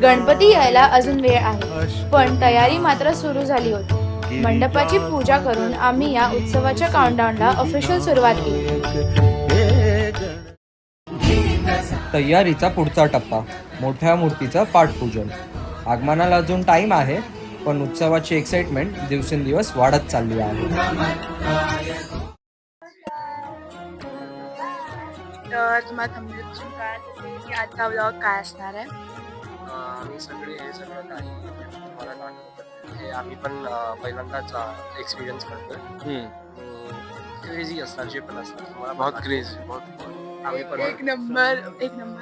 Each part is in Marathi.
गणपती यायला अजून वेळ आहे, पण तयारी मात्र सुरू झाली होती. मंडपाची पूजा करून आम्ही या उत्सवाच्या काउंटडाऊनला ऑफिशियल सुरुवात केली. तयारीचा पुढचा टप्पा, मोठ्या मूर्तीचं पाठपूजन. आगमनाला अजून टाइम आहे, पण उत्सवाची एक्साइटमेंट दिवसेंदिवस वाढत चालली आहे. तर तुम्हाला थंबनेलवरून कळत असेल की आजचा व्लॉग काय असणार आहे. आम्ही सगळे हे सगळं काही तुम्हाला दाखवतो. हे आम्ही पण पहिल्यांदाच एक्सपिरियन्स करतोय. क्रेझी असतात जे पण असतात, तुम्हाला बहुत क्रेझी, बहुत आम्ही पण एक नंबर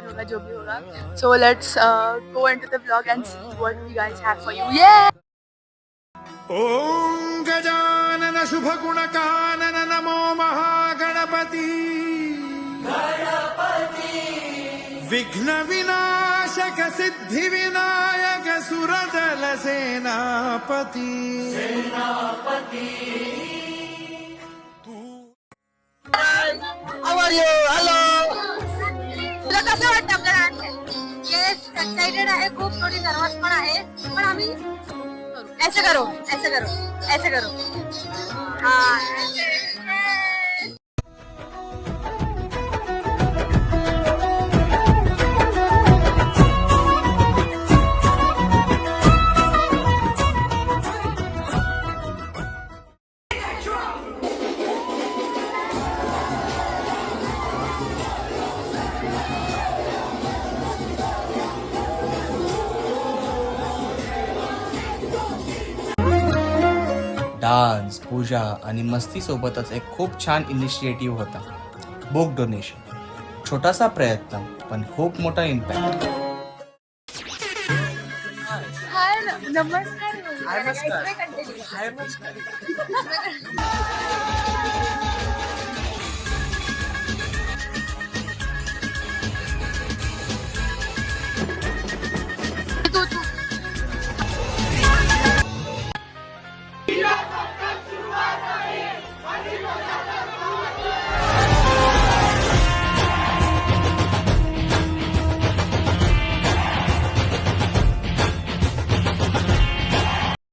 होगा जो भी होगा. So let's go into the vlog and see what we guys have for you. ये ओम गजानन शुभ गुणकानन नमो महागणपती विघ्न विनाशक सिद्धि विनायक सुरजल सेनापती. हाउ आर यू? हेलो. तुला कसं वाटतं आपलं डान्स? येस, एक्साइटेड आहे खूप, थोडी नर्वस पण आहे, पण आम्ही ऐसे करो, ऐसे करो, ऐसे करो. हाँ, ऐसे. डान्स, पूजा आणि मस्ती सोबतच एक खूप छान इनिशिएटिव्ह होता, बुक डोनेशन. छोटासा प्रयत्न पण खूप मोठा इम्पॅक्ट. हाय, नमस्कार. हाय, नमस्कार. Express continue. हाय, नमस्कार.